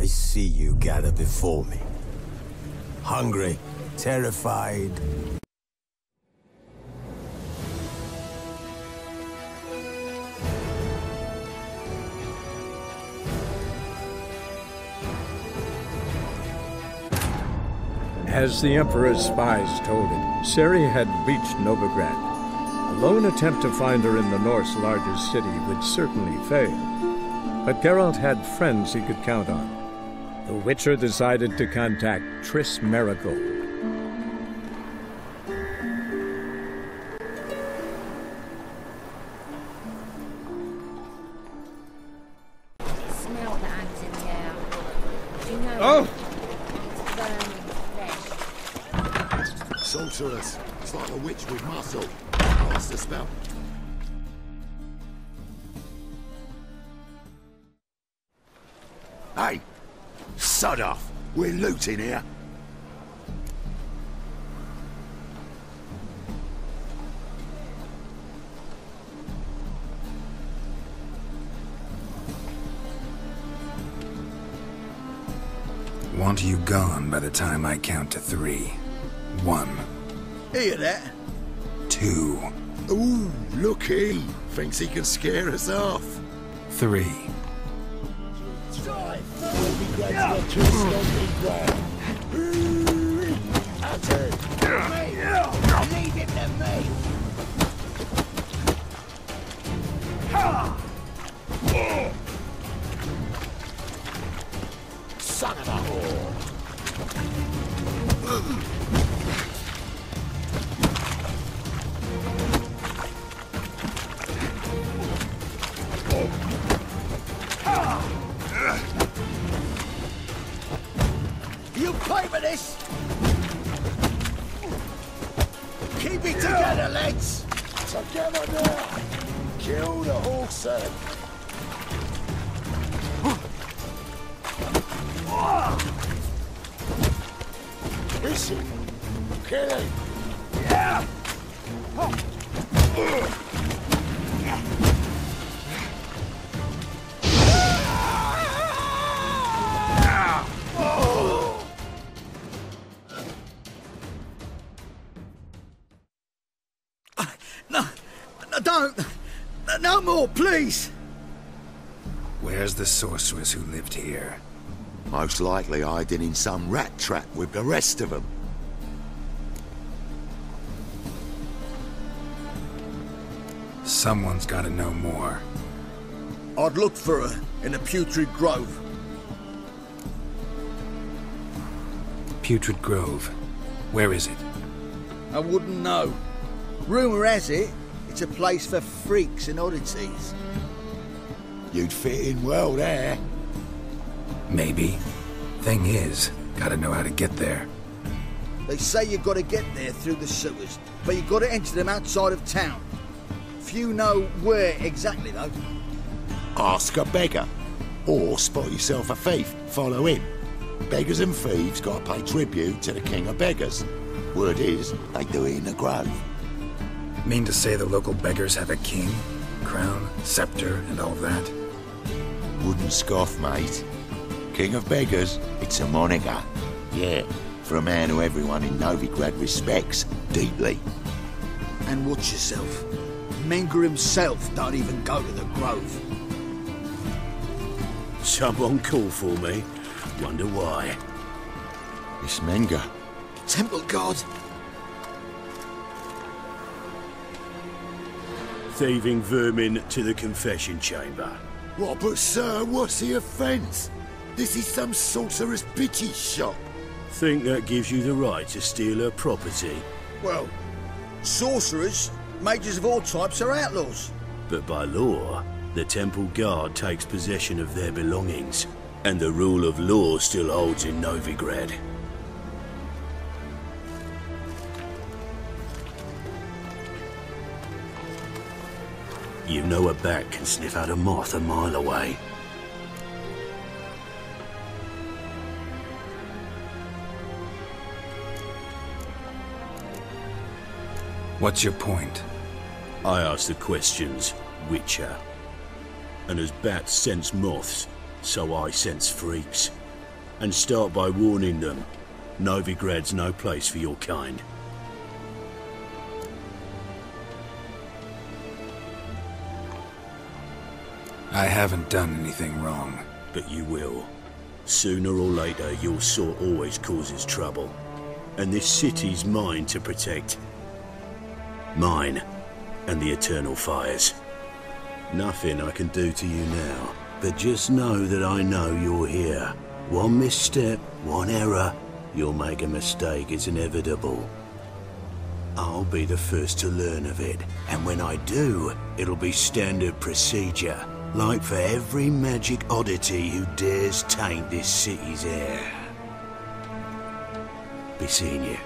I see you gather before me. Hungry, terrified. As the Emperor's spies told it, Ciri had reached Novigrado. A lone attempt to find her in the North's largest city would certainly fail. But Geralt had friends he could count on. The Witcher decided to contact Triss Marigold. Smell the ants in there. Do you know? Oh! Sorceress. It's like a witch with muscle. Cast the spell. Hey! Sod off! We're looting here. Want you gone by the time I count to 3. 1. Hear that? 2. Ooh, look he! Thinks he can scare us off. 3. Leave him to me! Son of a whore! You pay for this? Keep it together, lads! Together now! Kill the horse, Is he? Kill him! Yeah! No more, please! Where's the sorceress who lived here? Most likely hiding in some rat trap with the rest of them. Someone's gotta know more. I'd look for her in the Putrid Grove. Putrid Grove. Where is it? I wouldn't know. Rumour has it, it's a place for freaks and oddities. You'd fit in well there. Maybe. Thing is, gotta know how to get there. They say you gotta get there through the sewers, but you gotta enter them outside of town. Few know where exactly, though. Ask a beggar. Or spot yourself a thief, follow him. Beggars and thieves gotta pay tribute to the king of beggars. Word is, they do it in the grove. Mean to say the local beggars have a king, crown, scepter, and all that? Wouldn't scoff, mate. King of beggars, it's a moniker. Yeah, for a man who everyone in Novigrad respects deeply. And watch yourself. Menger himself don't even go to the grove. Someone called for me. Wonder why. It's Menger. Temple God. Thieving vermin to the confession chamber. What, but sir, what's the offence? This is some sorcerer's bitchy shop. Think that gives you the right to steal her property? Well, sorcerers, mages of all types are outlaws. But by law, the temple guard takes possession of their belongings, and the rule of law still holds in Novigrad. You know a bat can sniff out a moth a mile away. What's your point? I ask the questions, Witcher. And as bats sense moths, so I sense freaks. and start by warning them. Novigrad's no place for your kind. I haven't done anything wrong. But you will. Sooner or later, your sort always causes trouble. And this city's mine to protect. Mine and the eternal fires. Nothing I can do to you now, but just know that I know you're here. One misstep, one error, you'll make a mistake, it's inevitable. I'll be the first to learn of it, and when I do, it'll be standard procedure. Like for every magic oddity who dares taint this city's air. Be seeing you.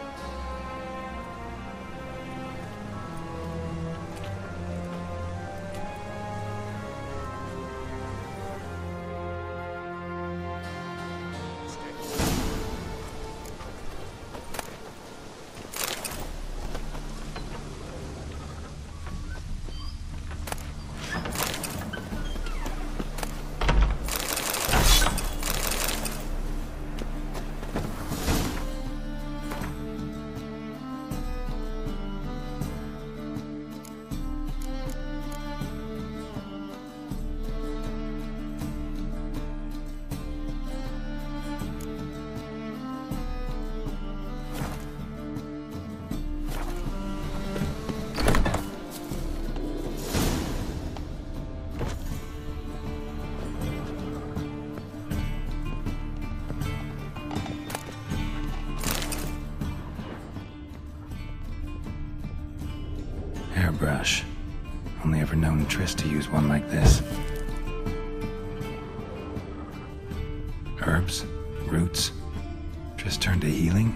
Hairbrush. Only ever known Triss to use one like this. Herbs? Roots? Triss turned to healing?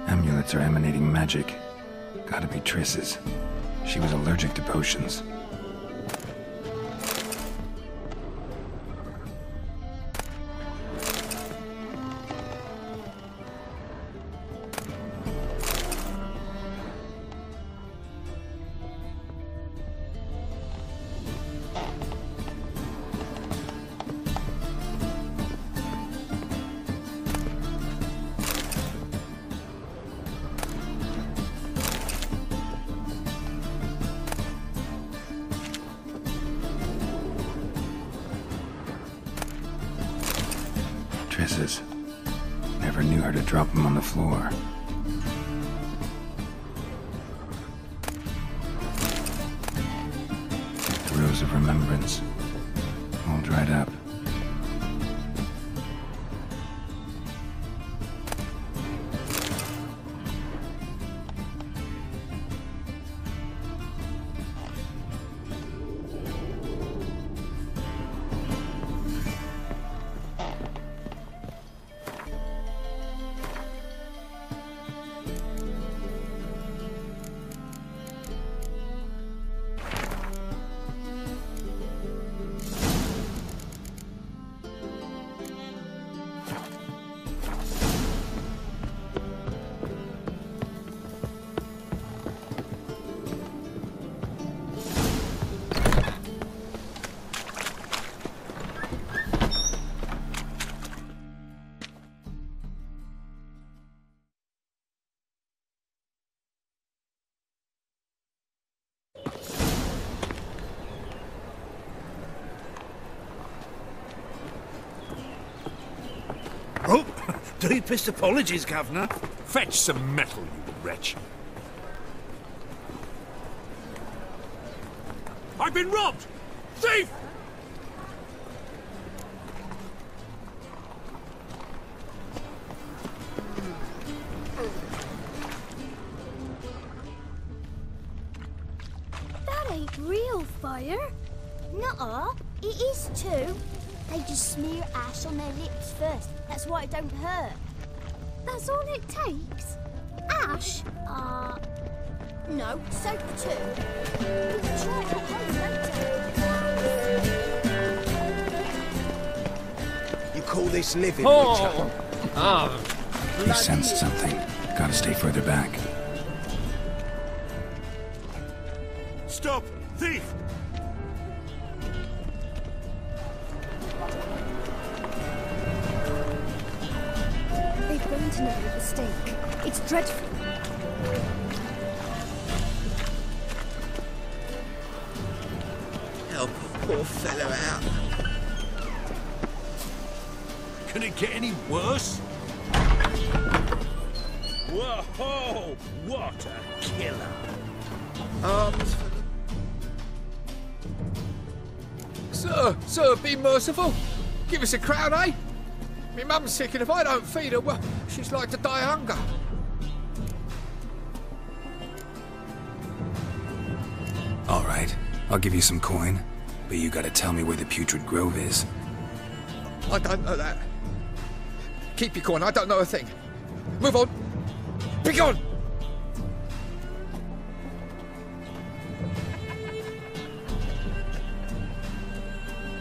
Amulets are emanating magic. Gotta be Triss's. She was allergic to potions. Triss's. Never knew her to drop them on the floor. The rose of remembrance. All dried up. Oh, deepest apologies, Governor. Fetch some metal, you wretch. I've been robbed! Thief! That ain't real fire. Nuh-uh, it is too. They just smear ash on their lips first. That's why it don't hurt. That's all it takes? Ash? No, soap too. We can try it at home later. You call this living, Oh! Witcher? He sensed something. Gotta stay further back. Stop! Thief! They've burned another at the stake. It's dreadful. Help a poor fellow out. Can it get any worse? Whoa! What a killer! Arms for the... Sir, be merciful. Give us a crown, eh? My mum's sick, and if I don't feed her, well, she's like to die of hunger. All right, I'll give you some coin, but you gotta tell me where the Putrid Grove is. I don't know that. Keep your coin, I don't know a thing. Move on. Be gone!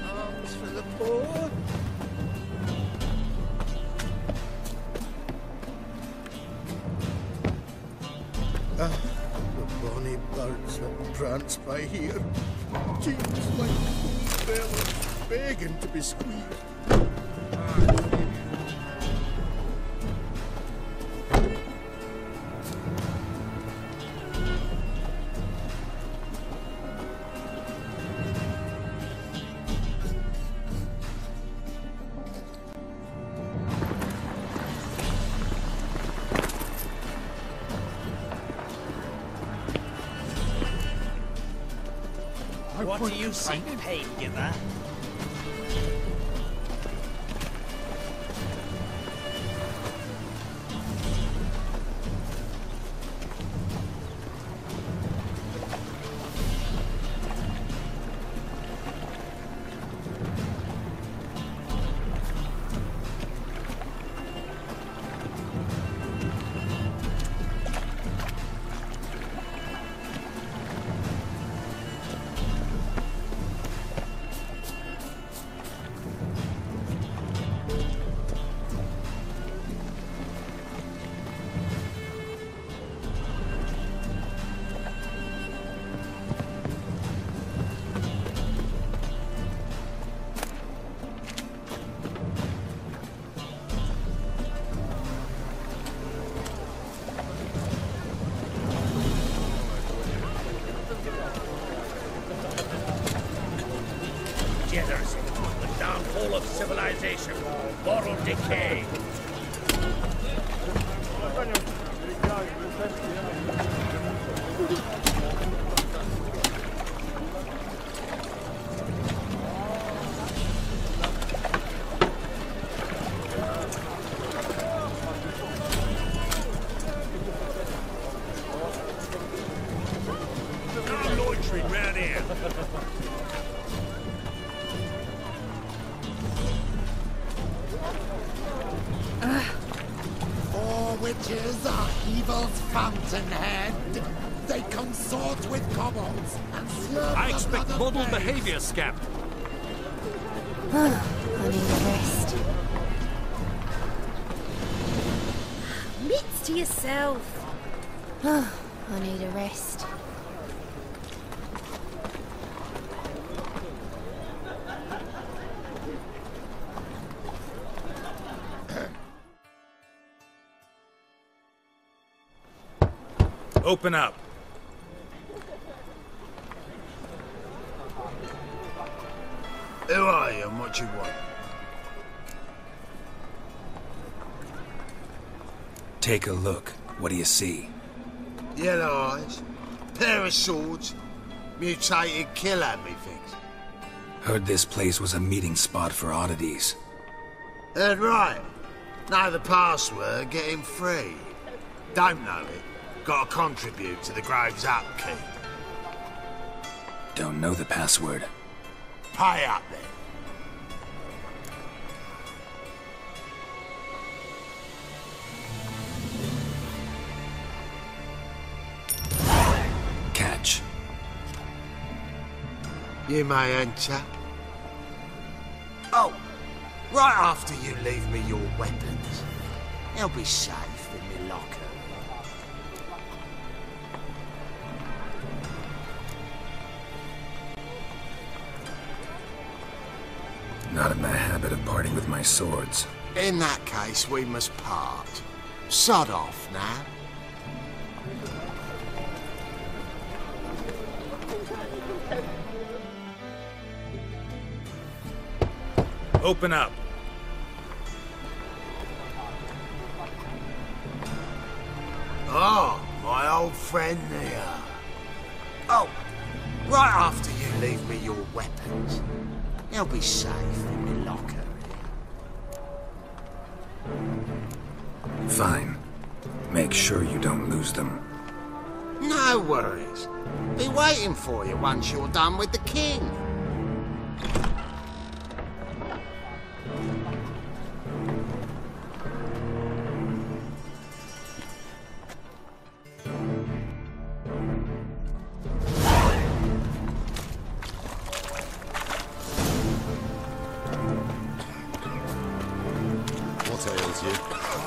Arms for the poor. The bonny birds that prance by here. Seems like bells begging to be squeezed. What do you seek, pain giver? Degeneracy, the downfall of civilization, moral decay. No loitering round here. Four witches are evil's fountainhead. They consort with kobolds and slurp I the expect blood of model babes. behavior, Scamp. I need a rest. Mitts to yourself. I need a rest. Open up. Who are you and what you want? Take a look. What do you see? Yellow eyes, pair of swords, mutated killer, methinks. Heard this place was a meeting spot for oddities. Heard right. Know the password, get him free. Don't know it, gotta contribute to the Grove's upkeep. Don't know the password. Pay up then. You may enter. Oh, right after you leave me your weapons. They'll be safe in my locker. Not in the habit of parting with my swords. In that case, we must part. Sod off now. Open up. Oh, my old friend here. Oh, right after you leave me your weapons. They'll be safe in my locker. Fine. Make sure you don't lose them. No worries. Be waiting for you once you're done with the king.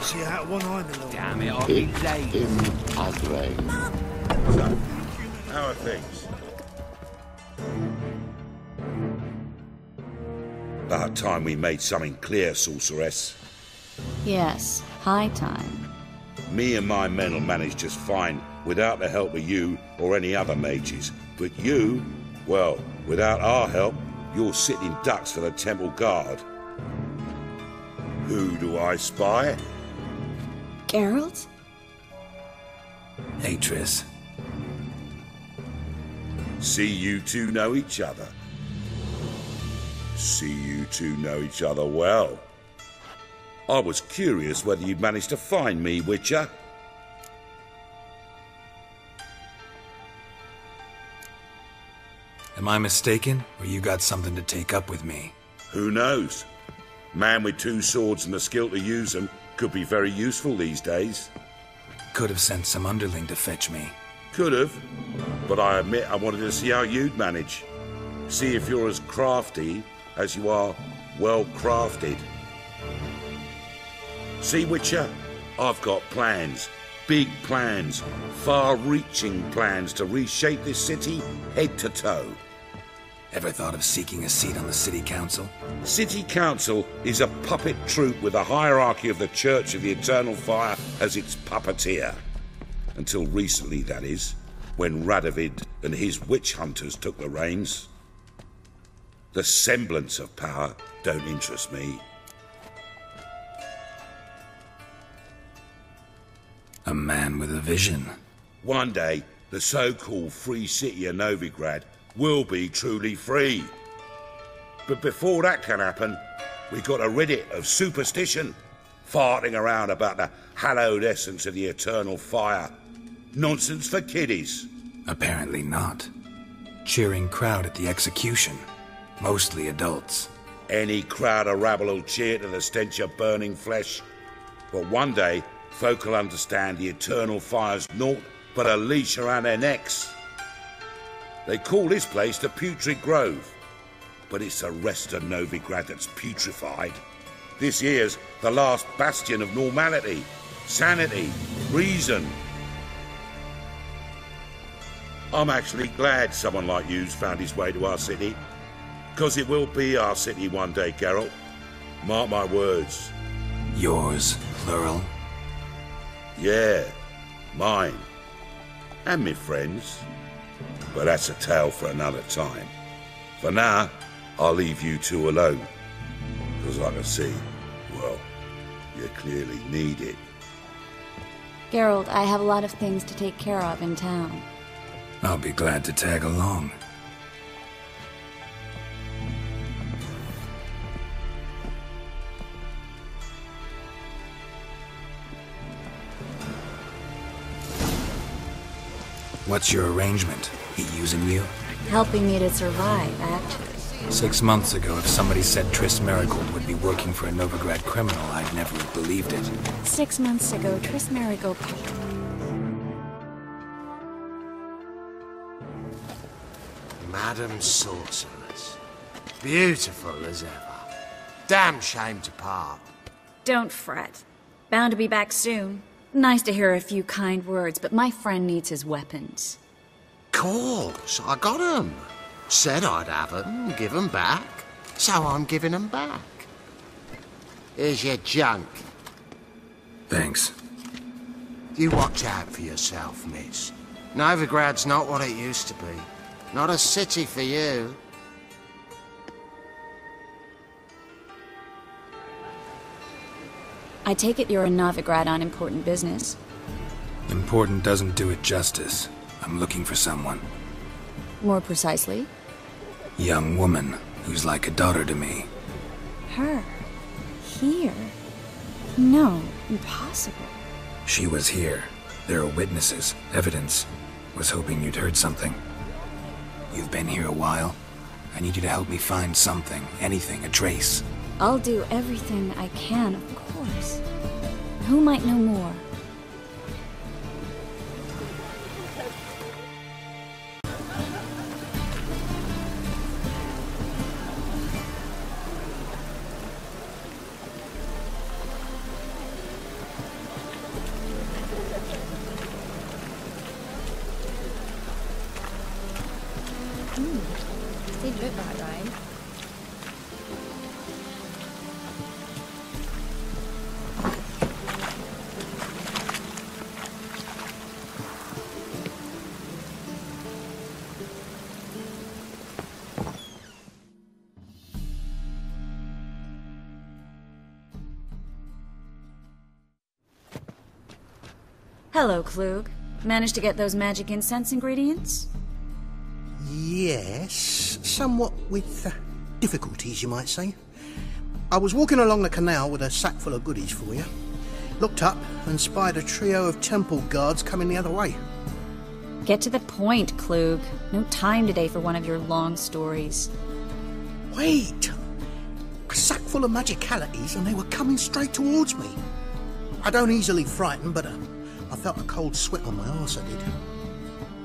See out one eye, the little. Damn it, I'll be late. So, how are things? About time we made something clear, sorceress. Yes, high time. Me and my men will manage just fine without the help of you or any other mages. But you, well, without our help, you're sitting ducks for the temple guard. Who do I spy? Geralt? Hey, Triss. See you two know each other. See you two know each other well. I was curious whether you'd managed to find me, Witcher. Am I mistaken, or you got something to take up with me? Who knows? Man with two swords and the skill to use them could be very useful these days. Could have sent some underling to fetch me. Could have, but I admit I wanted to see how you'd manage. See if you're as crafty as you are well crafted. See, Witcher, I've got plans. Big plans. Far-reaching plans to reshape this city head to toe. Ever thought of seeking a seat on the city council? City council is a puppet troupe with the hierarchy of the Church of the Eternal Fire as its puppeteer. Until recently, that is, when Radovid and his witch hunters took the reins. The semblance of power don't interest me. A man with a vision. One day, the so-called free city of Novigrad will be truly free. But before that can happen, we've got to rid it of superstition, farting around about the hallowed essence of the eternal fire. Nonsense for kiddies. Apparently not. Cheering crowd at the execution. Mostly adults. Any crowd of rabble will cheer to the stench of burning flesh. But one day, folk will understand the eternal fire's naught but a leash around their necks. They call this place the Putrid Grove, but it's the rest of Novigrad that's putrefied. This here's the last bastion of normality, sanity, reason. I'm actually glad someone like you's found his way to our city, because it will be our city one day, Geralt. Mark my words. Yours, plural? Yeah, mine. And me friends. But that's a tale for another time. For now, I'll leave you two alone. Because I can see, well, you clearly need it. Geralt, I have a lot of things to take care of in town. I'll be glad to tag along. What's your arrangement? He using you? Helping me to survive, actually. 6 months ago, if somebody said Triss Merigold would be working for a Novigrad criminal, I'd never have believed it. 6 months ago, Triss Merigold... Madam Sorceress. Beautiful as ever. Damn shame to part. Don't fret. Bound to be back soon. Nice to hear a few kind words, but my friend needs his weapons. Course, I got 'em. Said I'd have 'em, give 'em back. So I'm giving 'em back. Here's your junk. Thanks. You watch out for yourself, miss. Novigrad's not what it used to be. Not a city for you. I take it you're in Novigrad on important business. Important doesn't do it justice. I'm looking for someone. More precisely? Young woman who's like a daughter to me. Her? Here? No, impossible. She was here. There are witnesses, evidence. Was hoping you'd heard something. You've been here a while. I need you to help me find something, anything, a trace. I'll do everything I can, of course. Who might know more? Did look that way. Hello, Klug. Managed to get those magic incense ingredients? Yes, somewhat with difficulties, you might say. I was walking along the canal with a sack full of goodies for you. Looked up and spied a trio of temple guards coming the other way. Get to the point, Klug. No time today for one of your long stories. Wait! A sack full of magicalities and they were coming straight towards me. I don't easily frighten, but I felt a cold sweat on my arse, I did.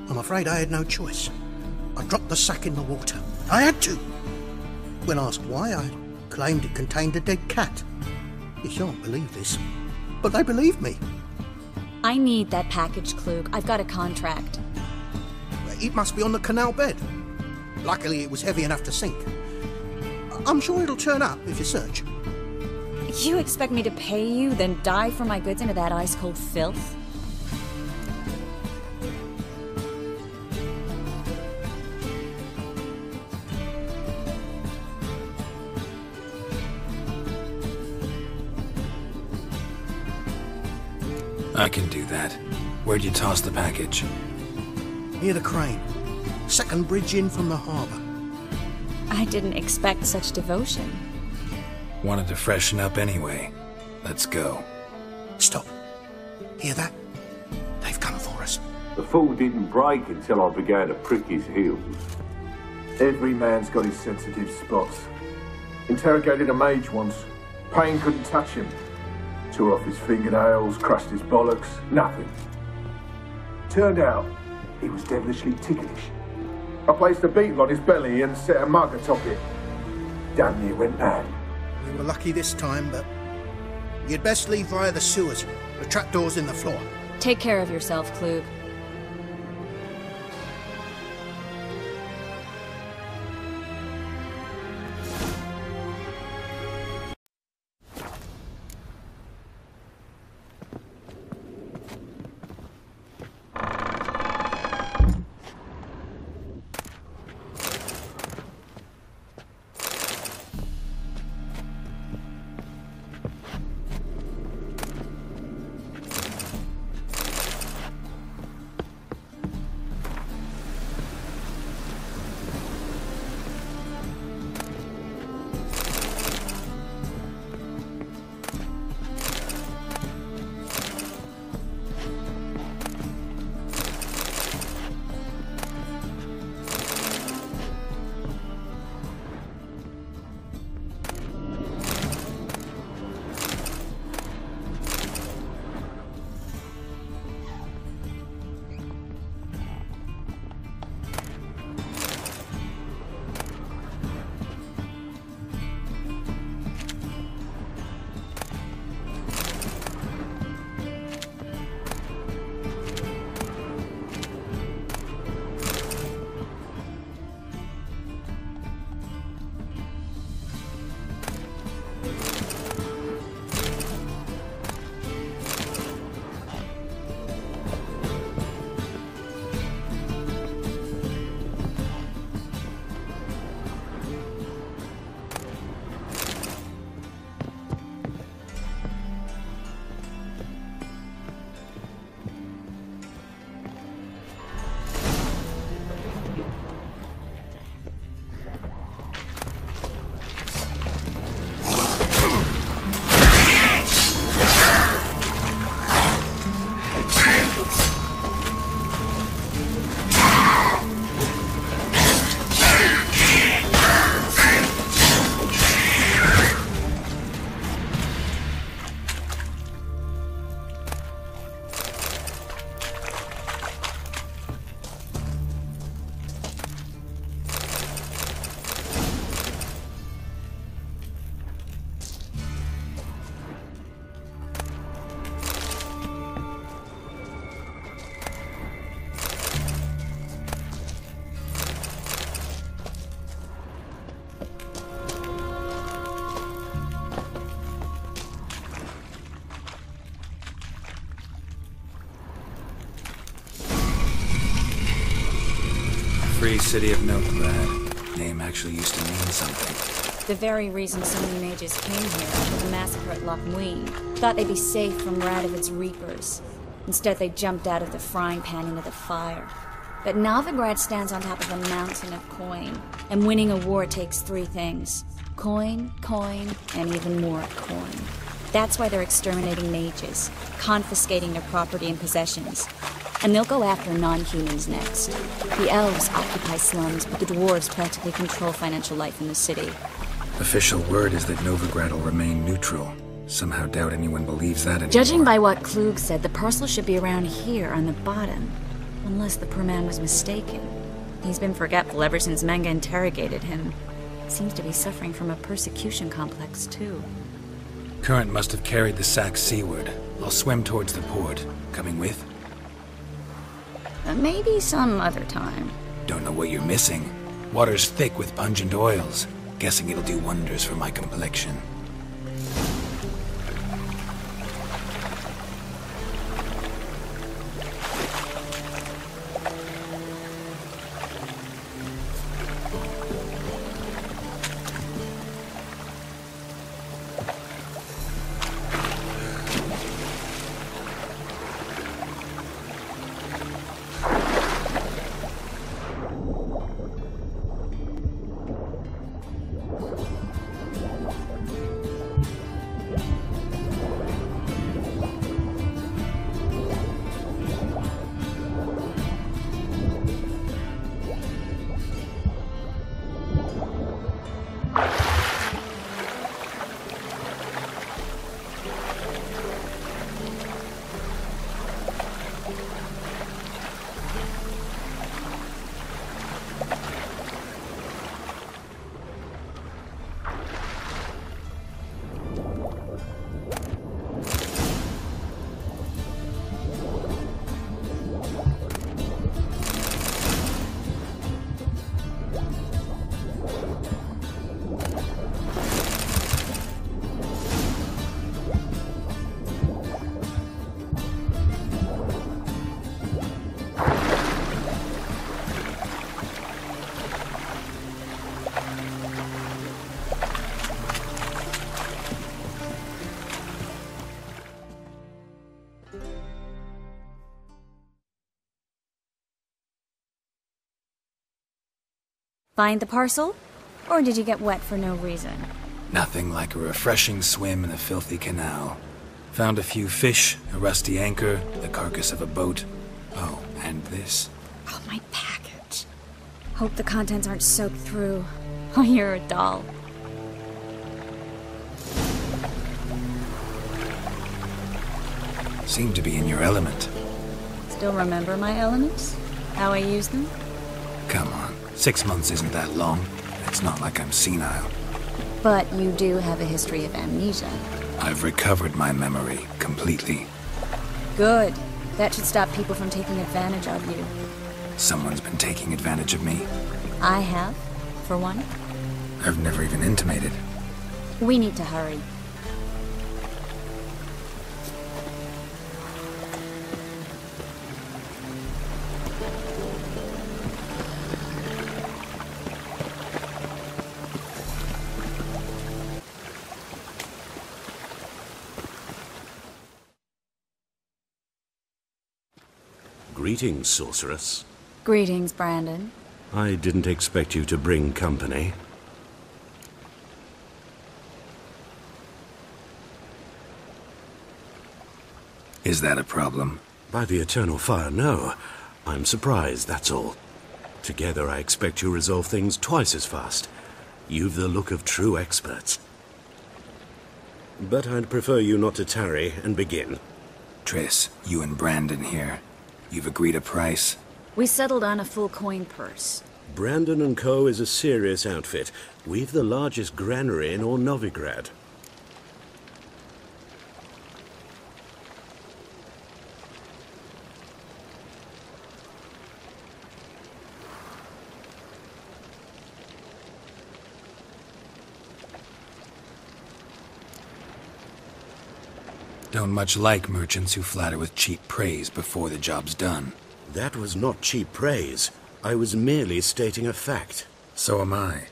I'm afraid I had no choice. I dropped the sack in the water. I had to. When asked why, I claimed it contained a dead cat. You shan't believe this, but they believed me. I need that package, Klug. I've got a contract. It must be on the canal bed. Luckily, it was heavy enough to sink. I'm sure it'll turn up if you search. You expect me to pay you, then dive for my goods into that ice-cold filth? I can do that. Where'd you toss the package? Near the crane. Second bridge in from the harbour. I didn't expect such devotion. Wanted to freshen up anyway. Let's go. Stop. Hear that? They've come for us. The fall didn't break until I began to prick his heels. Every man's got his sensitive spots. Interrogated a mage once. Pain couldn't touch him. Tore off his fingernails, crushed his bollocks, nothing. Turned out, he was devilishly ticklish. I placed a beetle on his belly and set a mug atop it. Damn near went mad. We were lucky this time, but you'd best leave via the sewers. The trapdoor's in the floor. Take care of yourself, Klug. free city of Novigrado. Name actually used to mean something. The very reason so many mages came here after the massacre at Loch Muin. Thought they'd be safe from Radovid's reapers. Instead, they jumped out of the frying pan into the fire. But Novigrad stands on top of a mountain of coin, and winning a war takes three things. Coin, coin, and even more coin. That's why they're exterminating mages, confiscating their property and possessions. And they'll go after non-humans next. The elves occupy slums, but the dwarves practically control financial life in the city. Official word is that Novigrad will remain neutral. Somehow doubt anyone believes that anymore. Judging by what Klug said, the parcel should be around here on the bottom. Unless the poor man was mistaken. He's been forgetful ever since Manga interrogated him. Seems to be suffering from a persecution complex, too. Current must have carried the sack seaward. I'll swim towards the port. Coming with? Maybe some other time. Don't know what you're missing. Water's thick with pungent oils. Guessing it'll do wonders for my complexion. Find the parcel? Or did you get wet for no reason? Nothing like a refreshing swim in a filthy canal. Found a few fish, a rusty anchor, the carcass of a boat. Oh, and this. Oh, my package. Hope the contents aren't soaked through. Oh, you're a doll. Seem to be in your element. Still remember my elements? How I use them? Come on, 6 months isn't that long. It's not like I'm senile. But you do have a history of amnesia. I've recovered my memory completely. Good. That should stop people from taking advantage of you. Someone's been taking advantage of me. I have, for one. I've never even intimated. We need to hurry. Greetings, sorceress. Greetings, Brandon. I didn't expect you to bring company. Is that a problem? By the eternal fire, no. I'm surprised, that's all. Together, I expect you resolve things twice as fast. You've the look of true experts. But I'd prefer you not to tarry and begin. Triss, you and Brandon here. You've agreed a price? We settled on a full coin purse. Brandon & Co. is a serious outfit. We've the largest granary in all Novigrad. Don't much like merchants who flatter with cheap praise before the job's done. That was not cheap praise. I was merely stating a fact. So am I.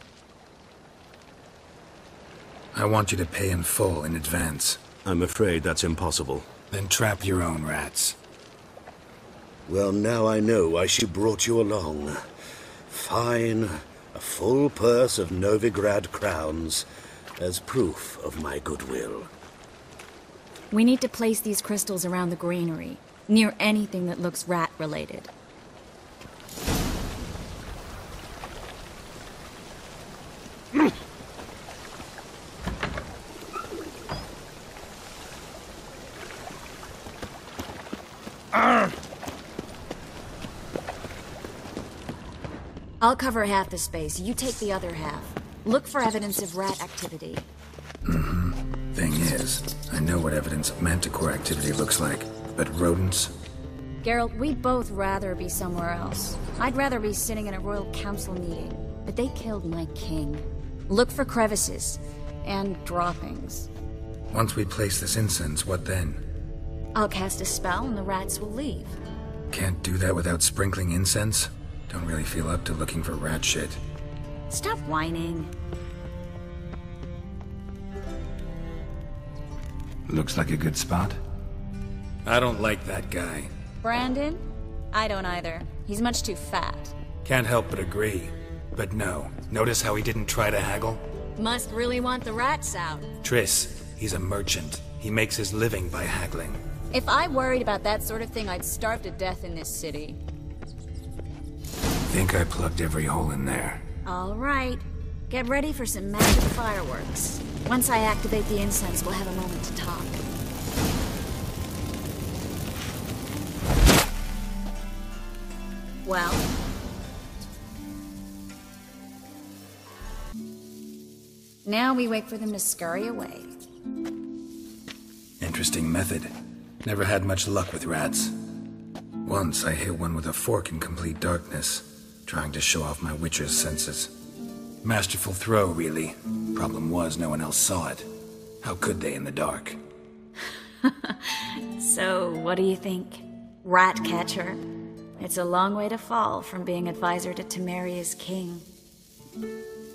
I want you to pay in full in advance. I'm afraid that's impossible. Then trap your own rats. Well, now I know why she brought you along. Fine. A full purse of Novigrad crowns as proof of my goodwill. We need to place these crystals around the granary, near anything that looks rat-related. I'll cover half the space, you take the other half. Look for evidence of rat activity. Thing is, I know what evidence of manticore activity looks like, but rodents? Geralt, we'd both rather be somewhere else. I'd rather be sitting in a royal council meeting, but they killed my king. Look for crevices, and droppings. Once we place this incense, what then? I'll cast a spell and the rats will leave. Can't do that without sprinkling incense? Don't really feel up to looking for rat shit. Stop whining. Looks like a good spot. I don't like that guy. Brandon? I don't either. He's much too fat. Can't help but agree. But no, notice how he didn't try to haggle? Must really want the rats out. Triss, he's a merchant. He makes his living by haggling. If I worried about that sort of thing, I'd starve to death in this city. Think I plugged every hole in there. All right. Get ready for some magic fireworks. Once I activate the incense, we'll have a moment to talk. Well? Now we wait for them to scurry away. Interesting method. Never had much luck with rats. Once I hit one with a fork in complete darkness, trying to show off my witcher's senses. Masterful throw, really. Problem was, no one else saw it. How could they in the dark? So, what do you think? Rat catcher? It's a long way to fall from being advisor to Temeria's king.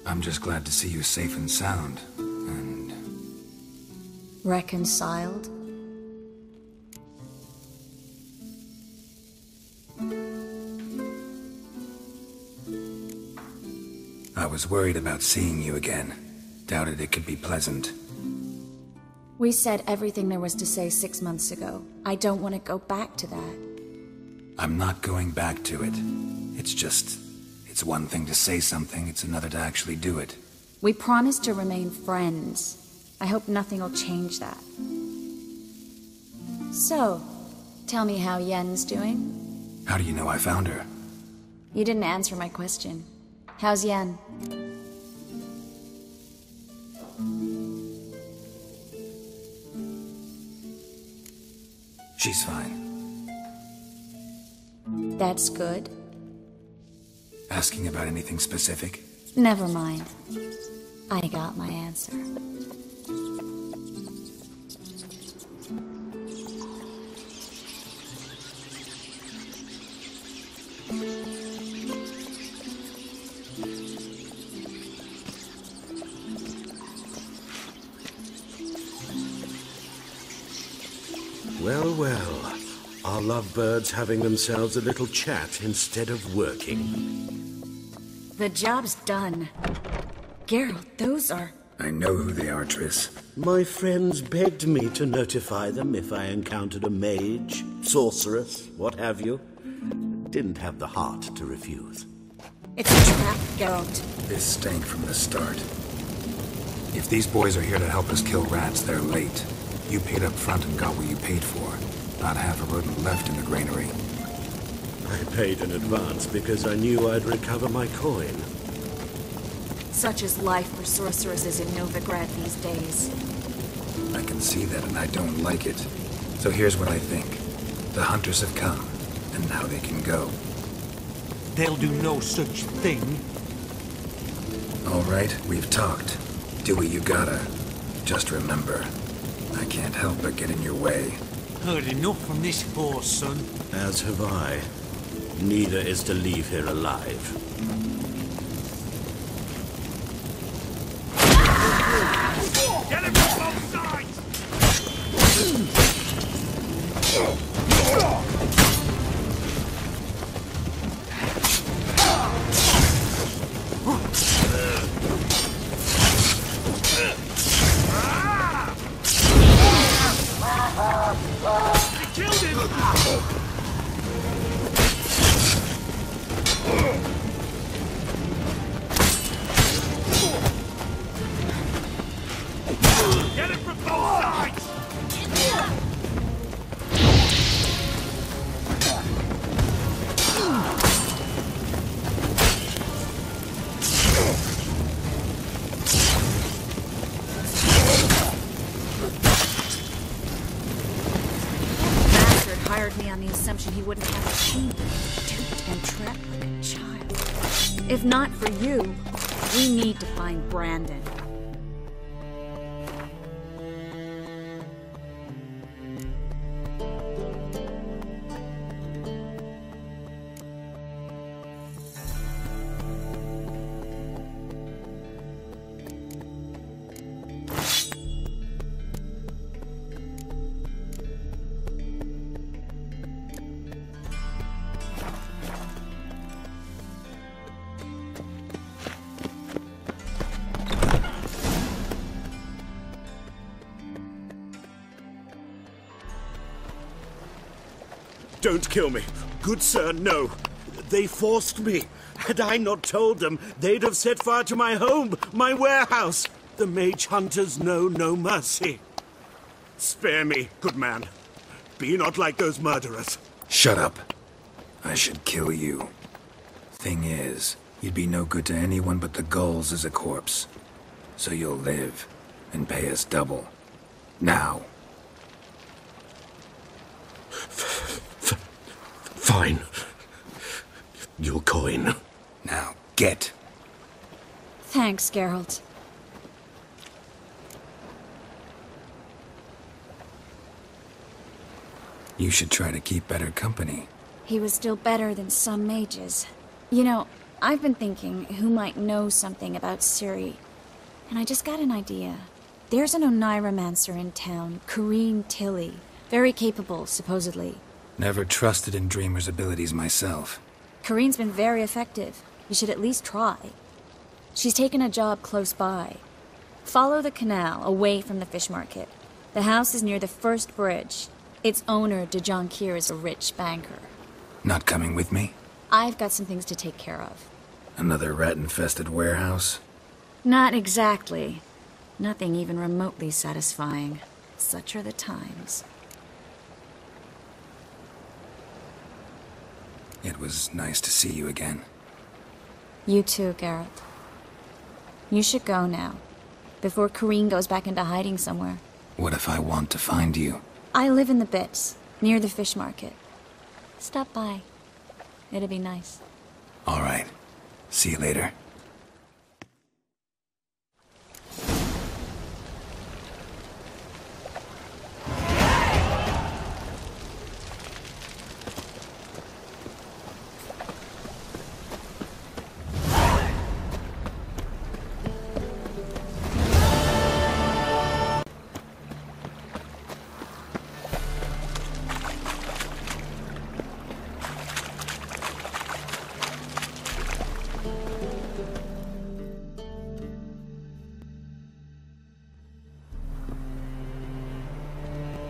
I'm just glad to see you safe and sound, and... Reconciled? I was worried about seeing you again. Doubted it could be pleasant. We said everything there was to say 6 months ago. I don't want to go back to that. I'm not going back to it. It's just... It's one thing to say something, it's another to actually do it. We promised to remain friends. I hope nothing will change that. So, tell me how Yen's doing? How do you know I found her? You didn't answer my question. How's Yen? She's fine. That's good. Asking about anything specific? Never mind. I got my answer. Well, well. Our lovebirds having themselves a little chat instead of working. The job's done. Geralt, those are... I know who they are, Triss. My friends begged me to notify them if I encountered a mage, sorceress, what have you. Didn't have the heart to refuse. It's a trap, Geralt. This stank from the start. If these boys are here to help us kill rats, they're late. You paid up front and got what you paid for. Not half a rodent left in the granary. I paid in advance because I knew I'd recover my coin. Such is life for sorceresses in Novigrad these days. I can see that and I don't like it. So here's what I think. The hunters have come, and now they can go. They'll do no such thing. All right, we've talked. Do what you gotta. Just remember, I can't help but get in your way. Heard enough from this horse, son. As have I. Neither is to leave here alive. Get him from both sides! Killed him! Get him from both sides! Bastard hired me on the assumption he wouldn't have to see me, duped and trapped like a child. If not for you, we need to find Brandon. Don't kill me. Good sir, no. They forced me. Had I not told them, they'd have set fire to my home, my warehouse. The mage hunters know no mercy. Spare me, good man. Be not like those murderers. Shut up. I should kill you. Thing is, you'd be no good to anyone but the gulls as a corpse. So you'll live and pay us double. Now. Fine. Your coin. Now, get. Thanks, Geralt. You should try to keep better company. He was still better than some mages. You know, I've been thinking who might know something about Ciri. And I just got an idea. There's an Oneiromancer in town, Corrine Tilly. Very capable, supposedly. Never trusted in Dreamer's abilities myself. Corrine's been very effective. You should at least try. She's taken a job close by. Follow the canal, away from the fish market. The house is near the first bridge. Its owner, de Jonquier, is a rich banker. Not coming with me? I've got some things to take care of. Another rat-infested warehouse? Not exactly. Nothing even remotely satisfying. Such are the times. It was nice to see you again. You too, Geralt. You should go now, before Corrine goes back into hiding somewhere. What if I want to find you? I live in the Bits, near the fish market. Stop by. It'll be nice. All right. See you later.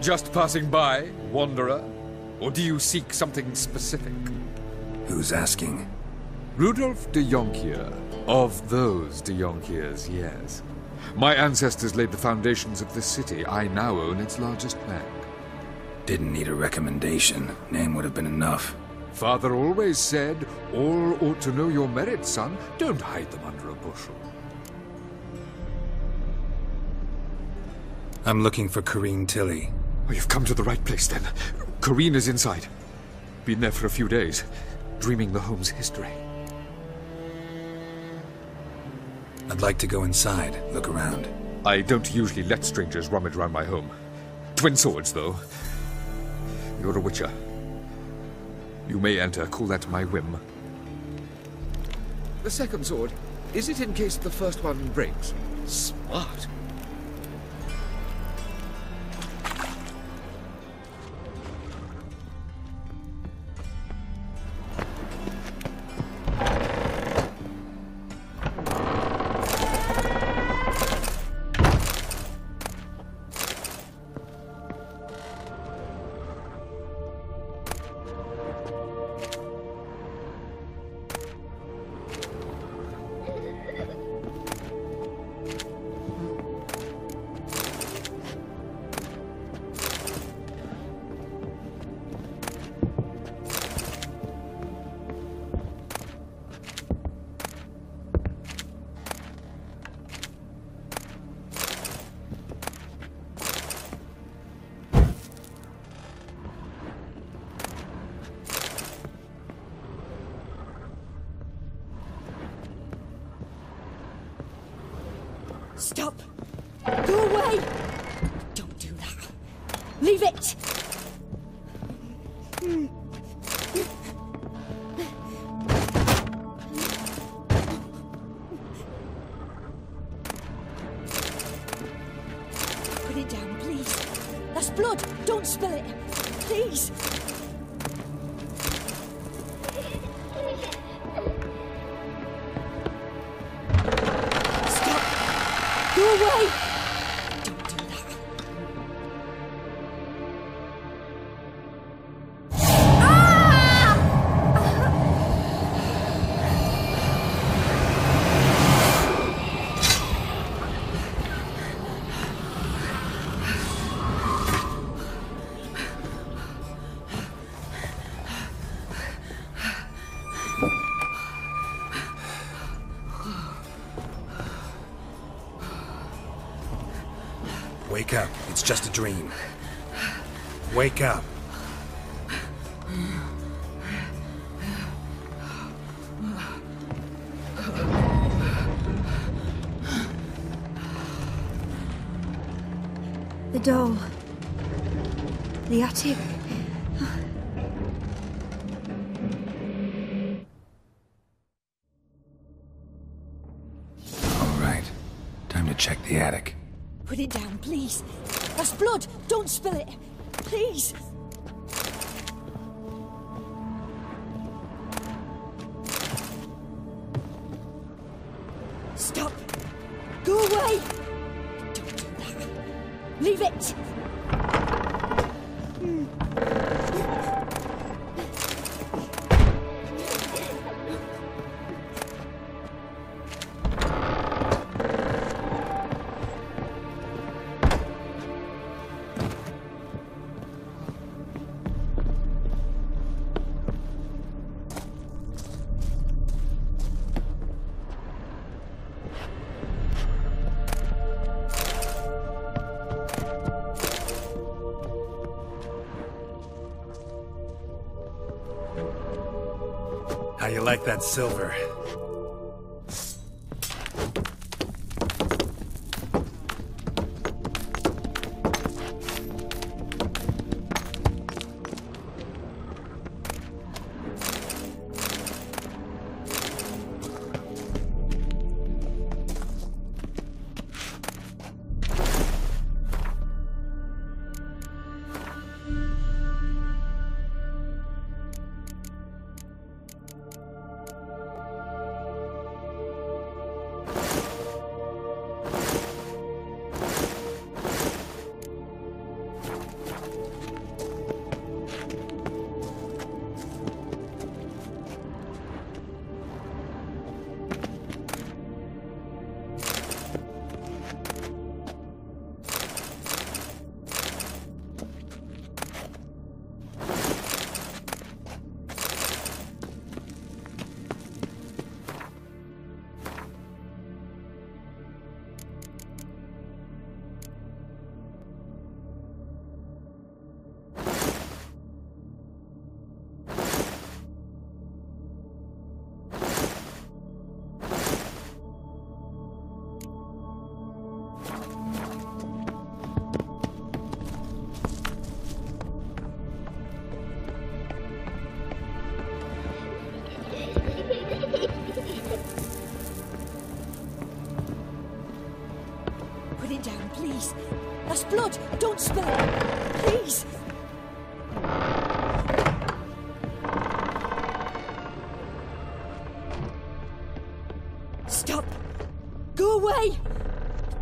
Just passing by, wanderer? Or do you seek something specific? Who's asking? Rudolf de Jonquier. Of those de Jonquiers, yes. My ancestors laid the foundations of this city. I now own its largest bank. Didn't need a recommendation. Name would have been enough. Father always said, all ought to know your merits, son. Don't hide them under a bushel. I'm looking for Corrine Tilly. Oh, you've come to the right place, then. Corrine is inside. Been there for a few days, dreaming the home's history. I'd like to go inside, look around. I don't usually let strangers rummage around my home. Twin swords, though. You're a witcher. You may enter. Call that my whim. The second sword, is it in case the first one breaks? Smart. Stop! Go away! Don't do that. Leave it! Put it down, please. That's blood! Don't spill it! Please! Go away! Don't do that. Wake up. It's just a dream. Wake up. The door. The attic. All right. Time to check the attic. Put it down, please. That's blood! Don't spill it! Please! Stop! Go away! Don't do that. Leave it! How you like that silver? Put it down, please. That's blood. Don't spill it. Please. Stop. Go away.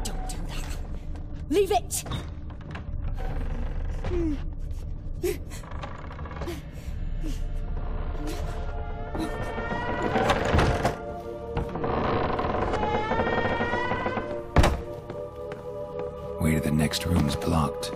Don't do that. Leave it. Way to the next room's blocked.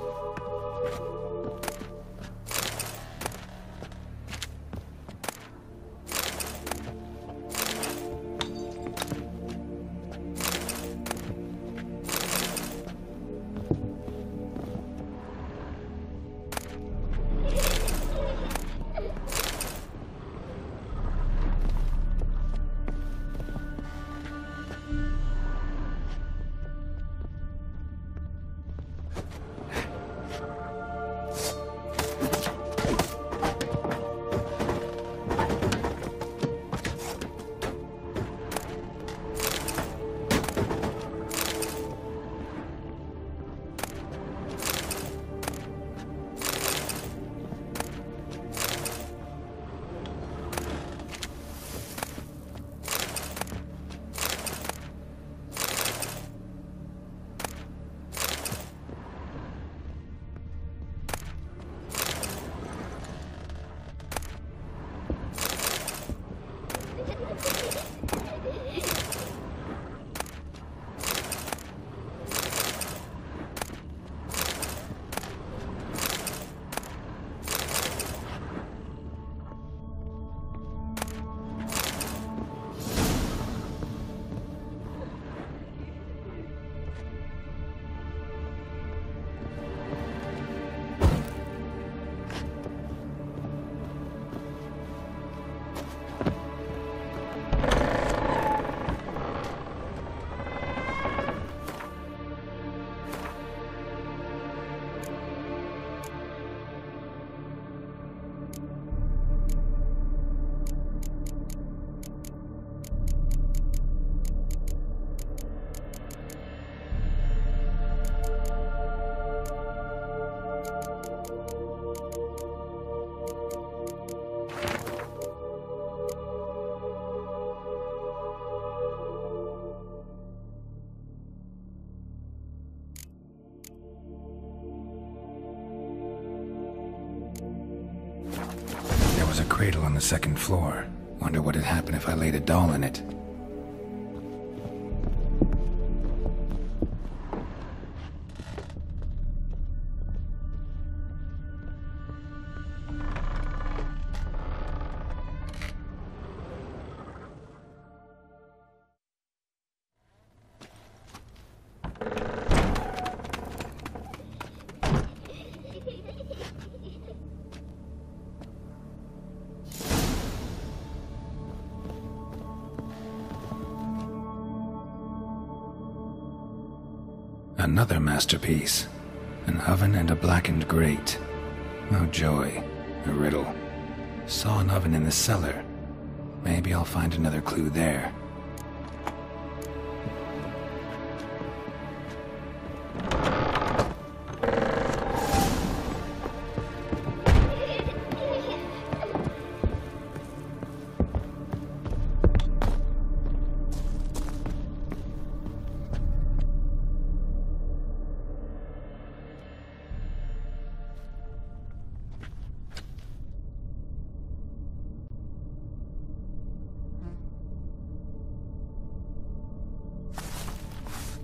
There was a cradle on the second floor. Wonder what'd happen if I laid a doll in it. Another masterpiece. An oven and a blackened grate. Oh joy. A riddle. Saw an oven in the cellar. Maybe I'll find another clue there.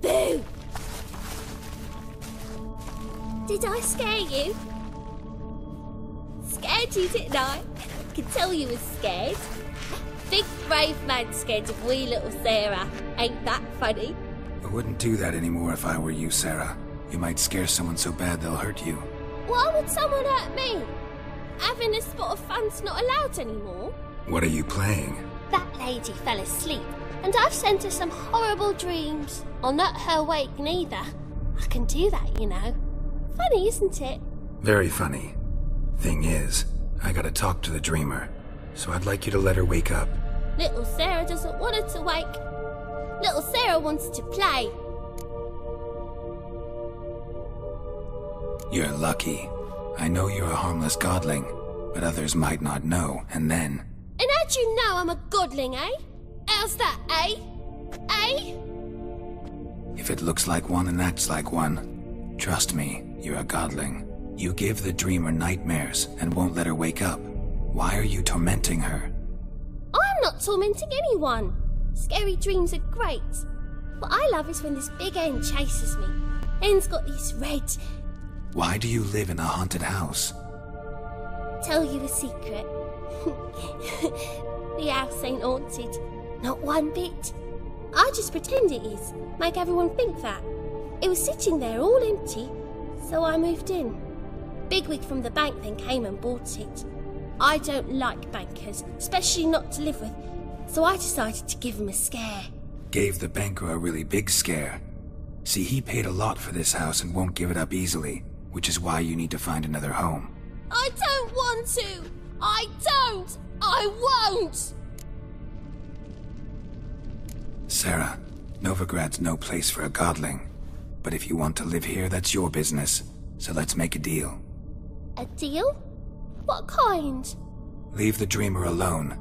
Boo! Did I scare you? Scared you, didn't I? I could tell you was scared. Big brave man scared of wee little Sarah. Ain't that funny? I wouldn't do that anymore if I were you, Sarah. You might scare someone so bad they'll hurt you. Why would someone hurt me? Having a spot of fun's not allowed anymore. What are you playing? That lady fell asleep, and I've sent her some horrible dreams. I'll not her awake neither. I can do that, you know. Funny, isn't it? Very funny. Thing is, I gotta talk to the dreamer, so I'd like you to let her wake up. Little Sarah doesn't want her to wake. Little Sarah wants to play. You're lucky. I know you're a harmless godling, but others might not know, and then... And how'd you know I'm a godling, eh? How's that, eh? Eh? If it looks like one and acts like one, trust me, you're a godling. You give the dreamer nightmares and won't let her wake up. Why are you tormenting her? I'm not tormenting anyone. Scary dreams are great. What I love is when this big hen chases me. Hen's got these red... Why do you live in a haunted house? Tell you a secret. The house ain't haunted. Not one bit. I just pretend it is. Make everyone think that. It was sitting there all empty, so I moved in. Bigwig from the bank then came and bought it. I don't like bankers, especially not to live with, so I decided to give him a scare. Gave the banker a really big scare. See, he paid a lot for this house and won't give it up easily, which is why you need to find another home. I don't want to! I don't! I won't! Sarah, Novigrad's no place for a godling. But if you want to live here, that's your business. So let's make a deal. A deal? What kind? Leave the dreamer alone.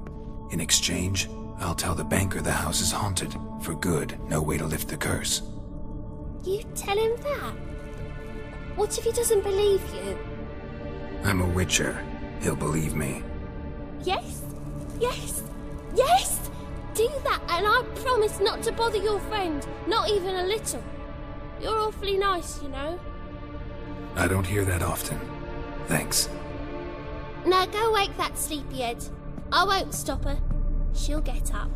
In exchange, I'll tell the banker the house is haunted. For good, no way to lift the curse. You tell him that? What if he doesn't believe you? I'm a witcher. He'll believe me. Yes? Yes? Yes! Do that and I promise not to bother your friend. Not even a little. You're awfully nice, you know. I don't hear that often. Thanks. Now go wake that sleepyhead. I won't stop her. She'll get up.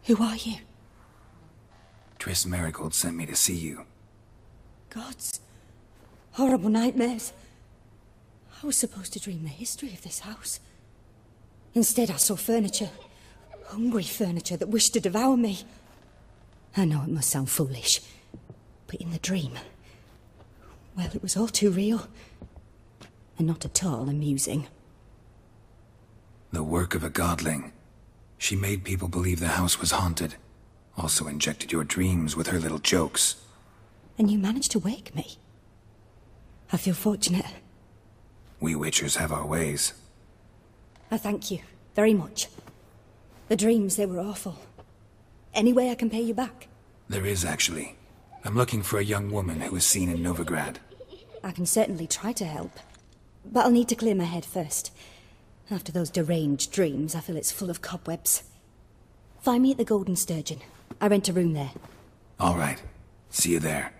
Who are you? Triss Marigold sent me to see you. Gods. Horrible nightmares. I was supposed to dream the history of this house. Instead, I saw furniture. Hungry furniture that wished to devour me. I know it must sound foolish, but in the dream, well, it was all too real. And not at all amusing. The work of a godling. She made people believe the house was haunted. Also injected your dreams with her little jokes. And you managed to wake me. I feel fortunate. We witchers have our ways. I thank you very much. The dreams, they were awful. Any way I can pay you back? There is, actually. I'm looking for a young woman who was seen in Novigrad. I can certainly try to help. But I'll need to clear my head first. After those deranged dreams, I feel it's full of cobwebs. Find me at the Golden Sturgeon. I rent a room there. All right. See you there.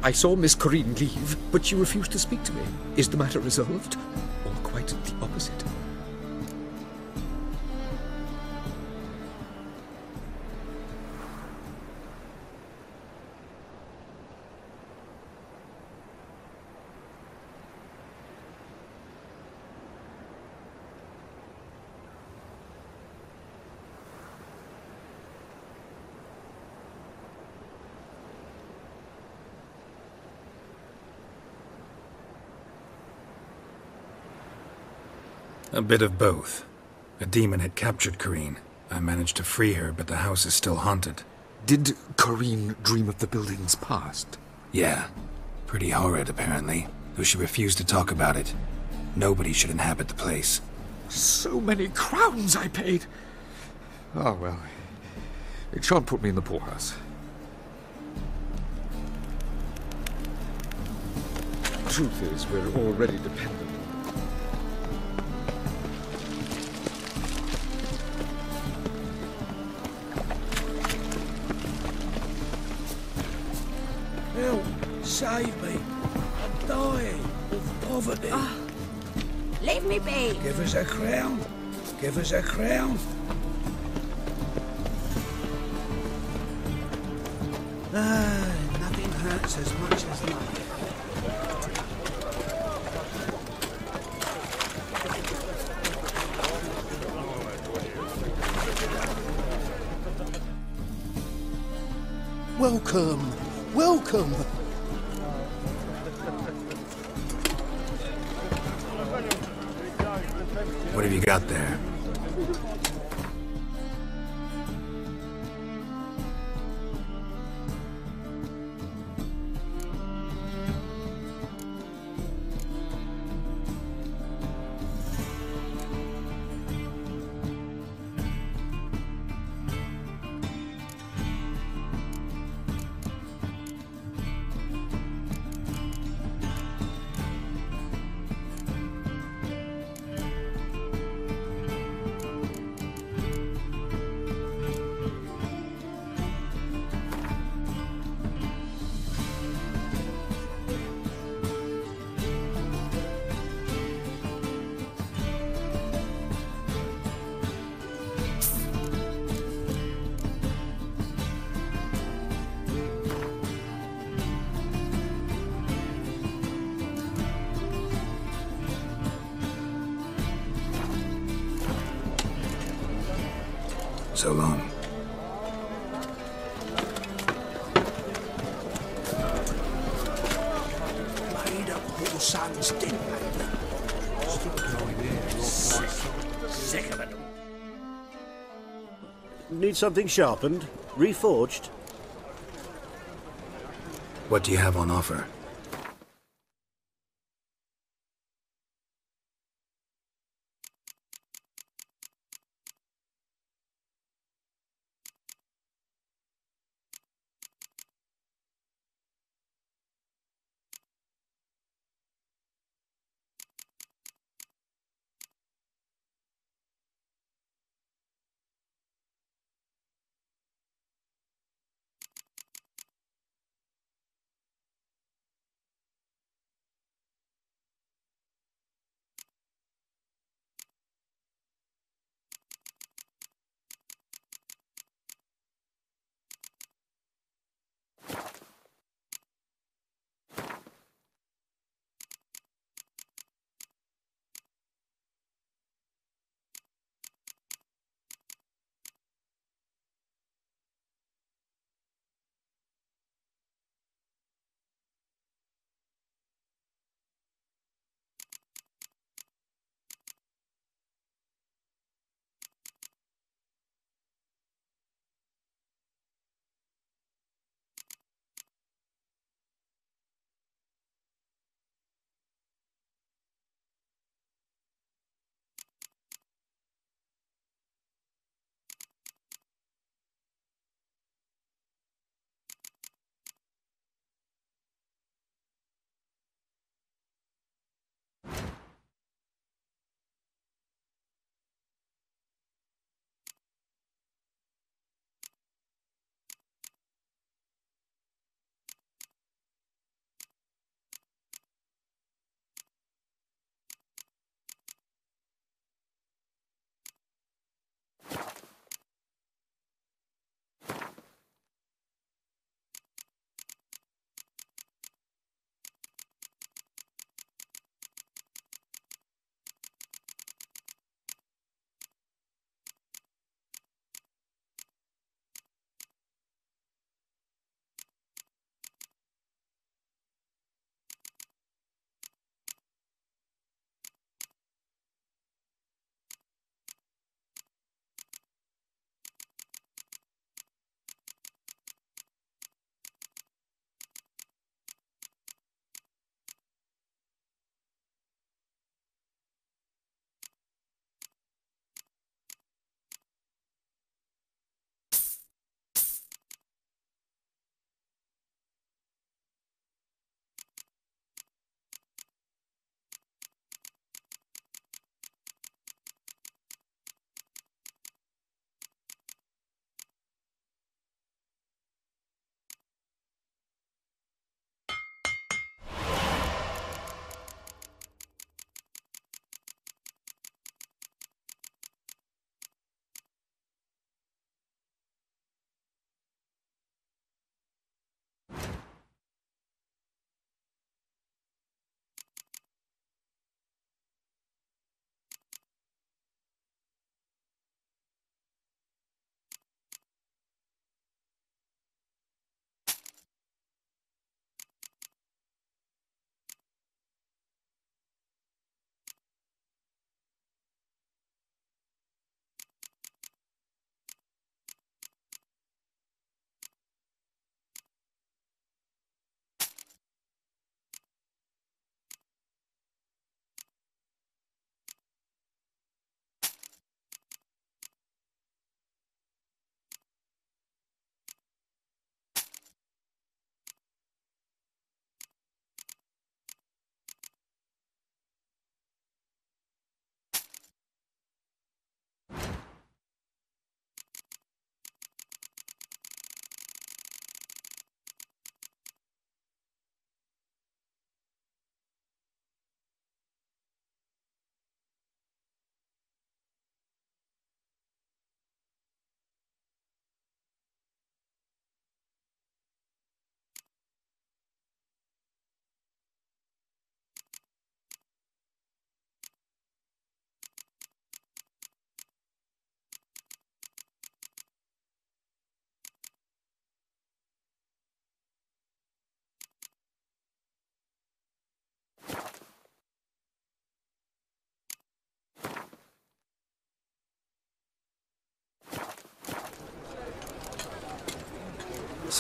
I saw Miss Corinne leave, but she refused to speak to me. Is the matter resolved? Or quite the opposite? A bit of both. A demon had captured Corinne. I managed to free her, but the house is still haunted. Did Corinne dream of the building's past? Yeah. Pretty horrid, apparently, though she refused to talk about it. Nobody should inhabit the place. So many crowns I paid! Oh, well. It shan't put me in the poorhouse. Truth is, we're already dependent. save me. I'm dying of poverty. Oh, leave me be. Give us a crown. Give us a crown. Nothing hurts as much as love. Welcome, welcome. What have you got there? So long. Made up poor sons, didn't they? Sick of it. Need something sharpened? Reforged? What do you have on offer?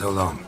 So long.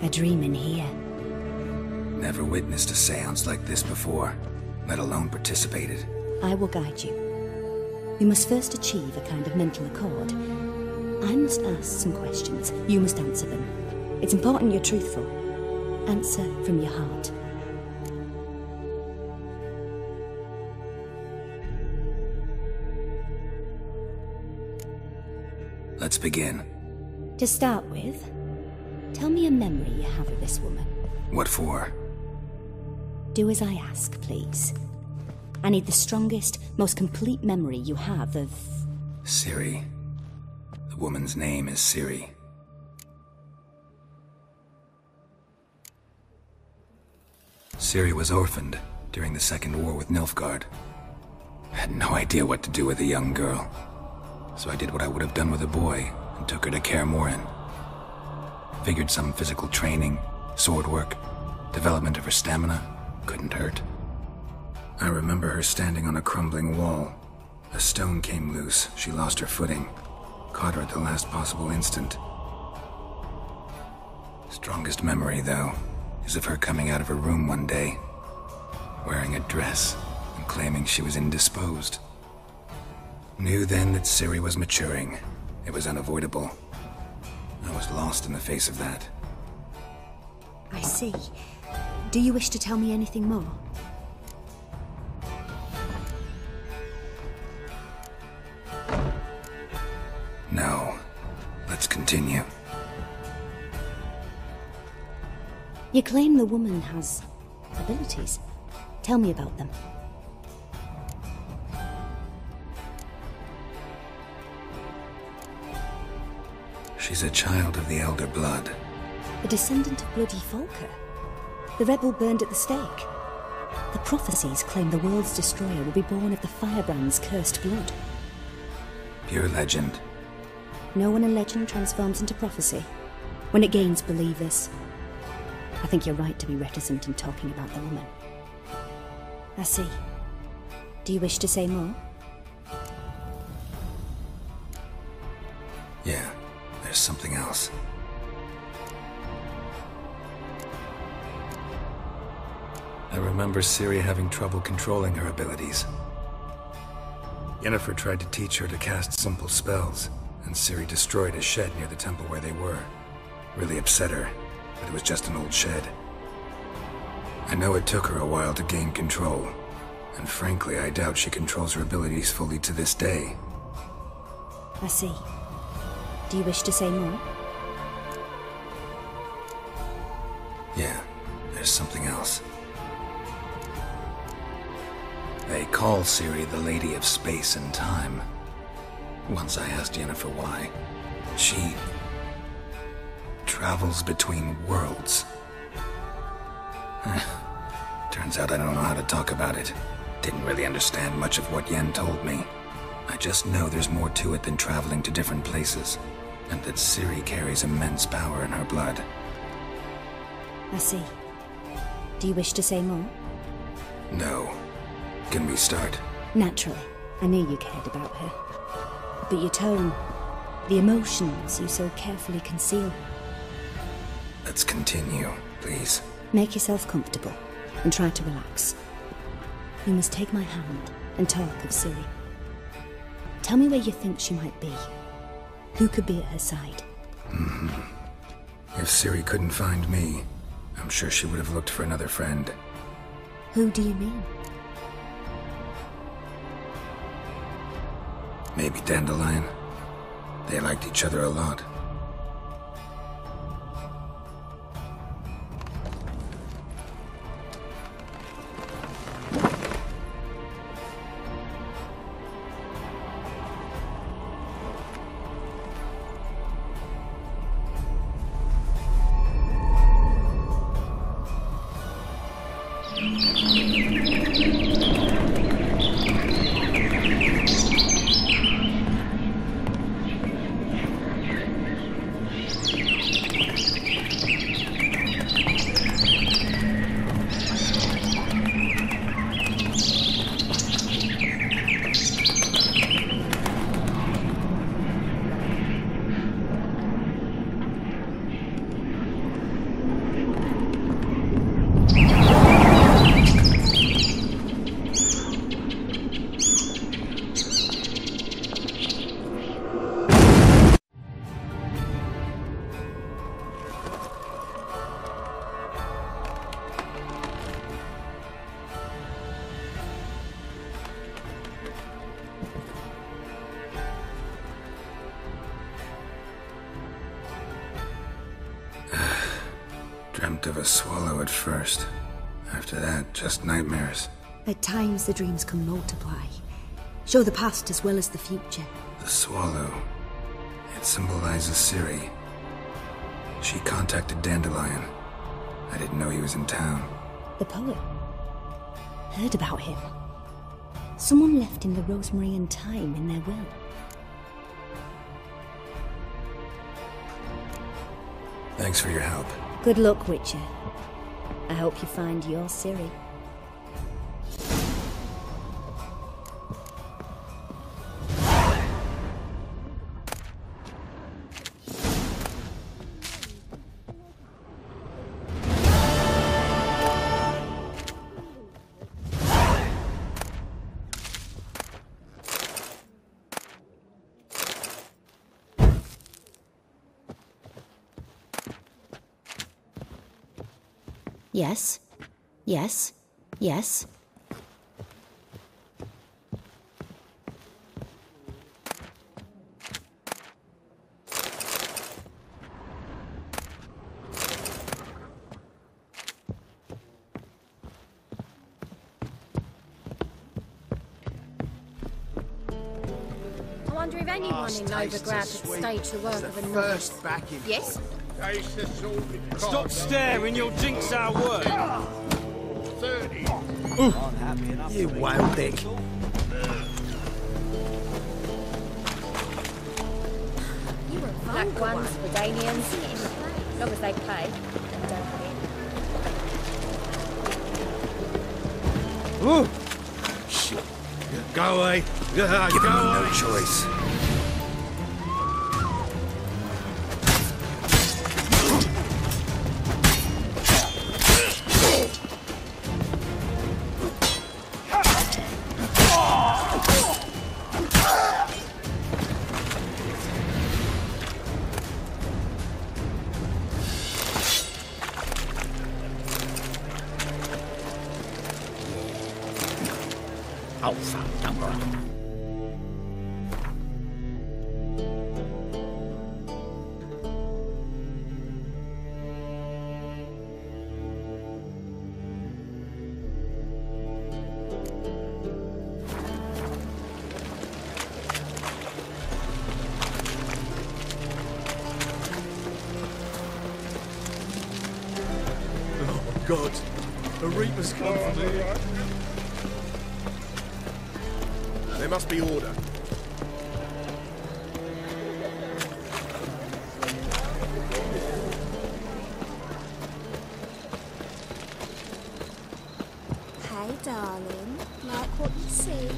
A dream in here. Never witnessed a seance like this before, let alone participated. I will guide you. We must first achieve a kind of mental accord. I must ask some questions. You must answer them. It's important you're truthful. Answer from your heart. Let's begin. To start with, tell me a memory you have of this woman. What for? Do as I ask, please. I need the strongest, most complete memory you have of... Ciri. The woman's name is Ciri. Ciri was orphaned during the Second War with Nilfgaard. I had no idea what to do with a young girl, so I did what I would have done with a boy and took her to Kaer Morhen. Figured some physical training, sword work, development of her stamina couldn't hurt. I remember her standing on a crumbling wall. A stone came loose, she lost her footing, caught her at the last possible instant. Strongest memory, though, is of her coming out of her room one day, wearing a dress and claiming she was indisposed. Knew then that Ciri was maturing. It was unavoidable. I was lost in the face of that. I see. Do you wish to tell me anything more? No. Let's continue. You claim the woman has abilities. Tell me about them. She's a child of the Elder Blood. A descendant of bloody Volker. The rebel burned at the stake. The prophecies claim the world's destroyer will be born of the Firebrand's cursed blood. Pure legend. No one in legend transforms into prophecy. When it gains believers. I think you're right to be reticent in talking about the woman. I see. Do you wish to say more? Yeah, there's something else. I remember Ciri having trouble controlling her abilities. Yennefer tried to teach her to cast simple spells, and Ciri destroyed a shed near the temple where they were. Really upset her, but it was just an old shed. I know it took her a while to gain control, and frankly, I doubt she controls her abilities fully to this day. I see. Do you wish to say more? Yeah, there's something else. They call Ciri the Lady of Space and Time. Once I asked Yennefer why. She travels between worlds. Turns out I don't know how to talk about it. Didn't really understand much of what Yen told me. I just know there's more to it than traveling to different places, and that Ciri carries immense power in her blood. I see. Do you wish to say more? No. Can we start? Naturally. I knew you cared about her. But your tone, the emotions you so carefully conceal. Let's continue, please. Make yourself comfortable and try to relax. You must take my hand and talk of Ciri. Tell me where you think she might be. Who could be at her side? If Ciri couldn't find me, I'm sure she would have looked for another friend. Who do you mean? Maybe Dandelion. They liked each other a lot. Dreamt of a swallow at first. After that, just nightmares. At times the dreams can multiply. Show the past as well as the future. The swallow. It symbolizes Ciri. She contacted Dandelion. I didn't know he was in town. The poet. Heard about him. Someone left him the rosemary and thyme in their will. Thanks for your help. Good luck, Witcher. I hope you find your Ciri. Yes. Yes. Yes. I wonder if anyone in Novigrado could stage the work of a novice. Yes? Stop staring, you'll jinx our work. 30. You wild dick. Black ones, Redanians, as long as they pay and don't pay. Ooh. Shit. Go away. Give him no choice. God, the Reapers come for me. There must be order. Hey, darling. Like what you see?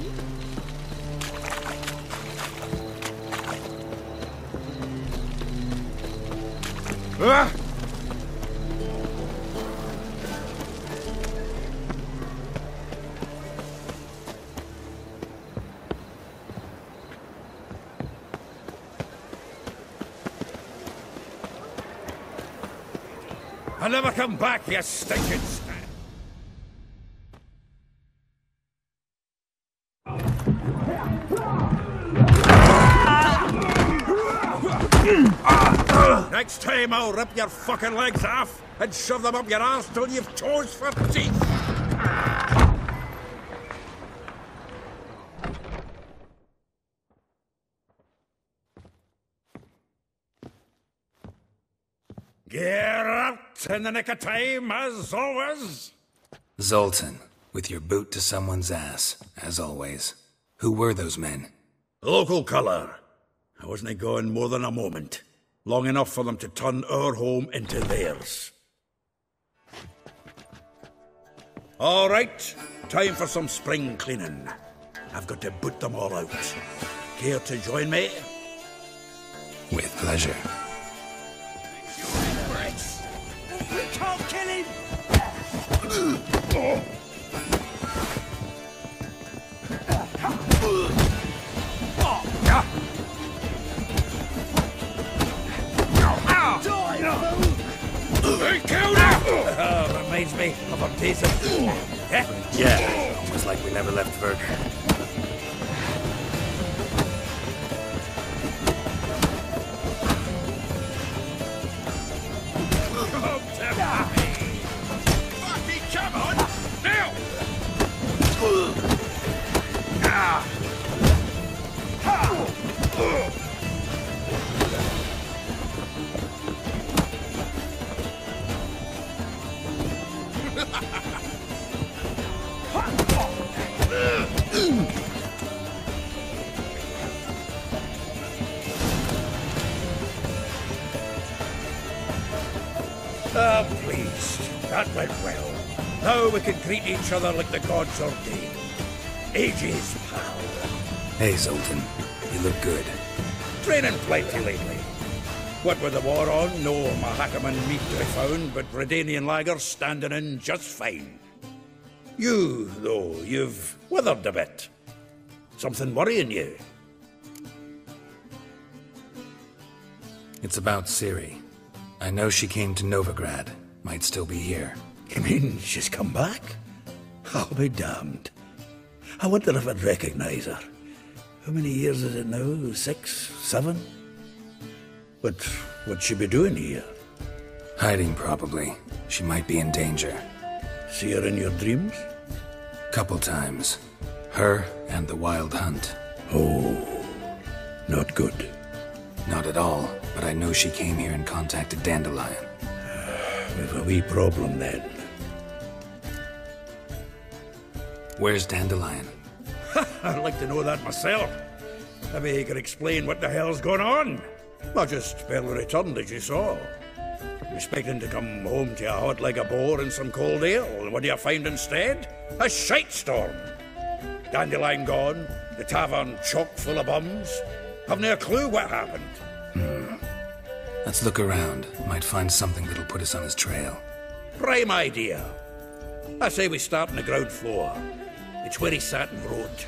I'll never come back, you stinking Next time I'll rip your fucking legs off and shove them up your arse till you've toes for teeth. Get out in the nick of time, as always. Zoltan, with your boot to someone's ass, as always. Who were those men? Local colour. I wasn't gone more than a moment. Long enough for them to turn our home into theirs. All right, time for some spring cleaning. I've got to boot them all out. Care to join me? With pleasure. We can't kill him! He killed him! Reminds me of our days of war. Yeah, almost like we never left Verger. Come on! Now! Ah, please. That went well. Now we can greet each other like the gods ordained. Ages, pal. Hey, Zoltan. You look good. Training plenty lately. What with the war on, no Mahakaman meat to be found, but Redanian lagers standing in just fine. You, though, you've withered a bit. Something worrying you? It's about Ciri. I know she came to Novigrad. Might still be here. You mean she's come back? I'll be damned. I wonder if I'd recognize her. How many years is it now? 6, 7? But what'd she be doing here? Hiding, probably. She might be in danger. See her in your dreams? Couple times. Her and the Wild Hunt. Oh, not good. Not at all, but I know she came here and contacted Dandelion. We've a wee problem then. Where's Dandelion? I'd like to know that myself. Maybe he could explain what the hell's going on. I just barely returned, as you saw. Expecting to come home to a hot like a boar and some cold ale, and what do you find instead? A shitestorm. Dandelion gone, the tavern chock full of bums. Haven't a clue what happened. Let's look around. Might find something that'll put us on his trail. Prime idea. I say we start on the ground floor. It's where he sat and wrote.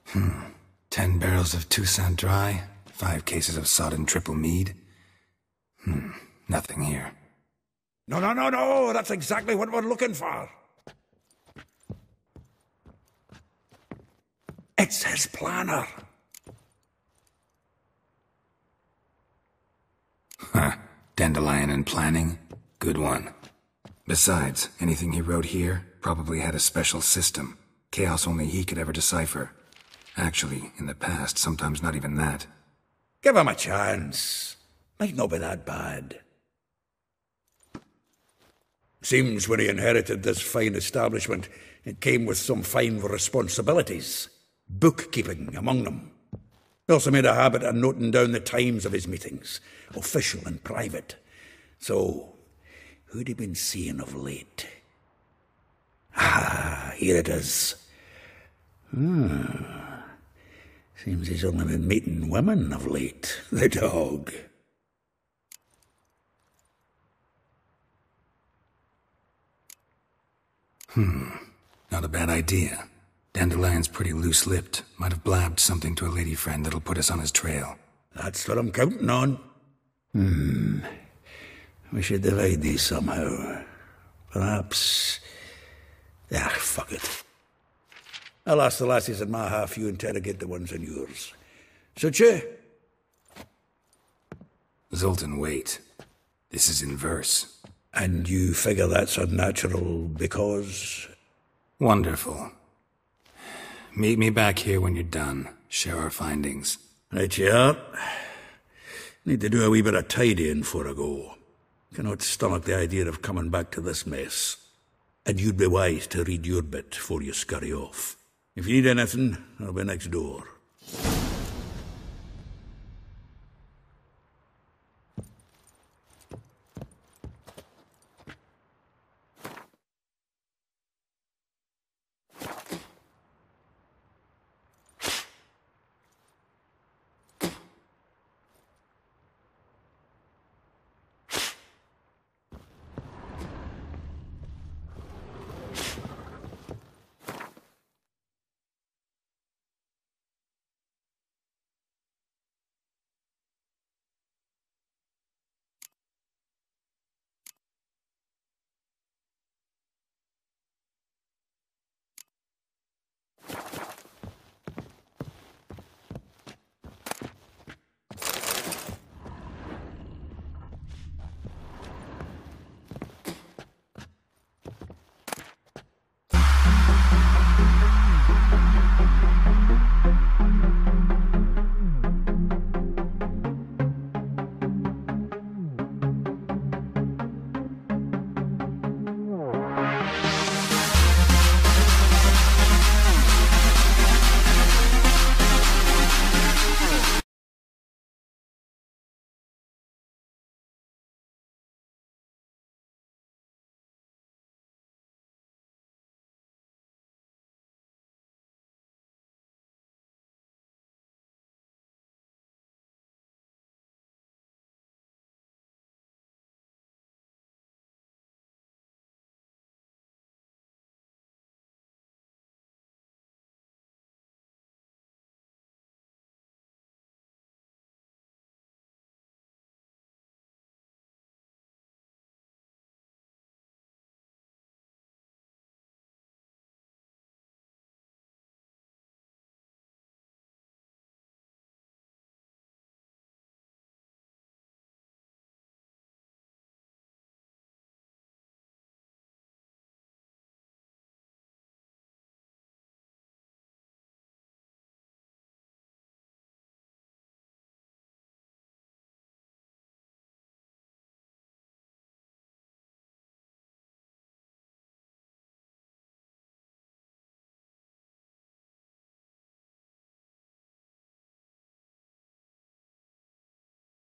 Hmm. 10 barrels of Toussaint Dry, 5 cases of sodden triple mead. Nothing here. No, that's exactly what we're looking for. It's his planner. Huh. Dandelion and planning? Good one. Besides, anything he wrote here probably had a special system. Chaos only he could ever decipher. Actually, in the past, sometimes not even that. Give him a chance. Might not be that bad. Seems when he inherited this fine establishment, it came with some fine responsibilities. Bookkeeping among them. He also made a habit of noting down the times of his meetings, official and private. So, who'd he been seeing of late? Ah, here it is. Seems he's only been meeting women of late, the dog. Not a bad idea. Dandelion's pretty loose-lipped. Might have blabbed something to a lady friend that'll put us on his trail. That's what I'm counting on. We should divide these somehow. Perhaps... fuck it. I'll ask the lassies in my half, you interrogate the ones in yours. Suit you? Zoltan, wait. This is in verse. And you figure that's unnatural because... Wonderful. Meet me back here when you're done. Share our findings. Right you are. Need to do a wee bit of tidying before I go. Cannot stomach the idea of coming back to this mess. And you'd be wise to read your bit before you scurry off. If you need anything, I'll be next door.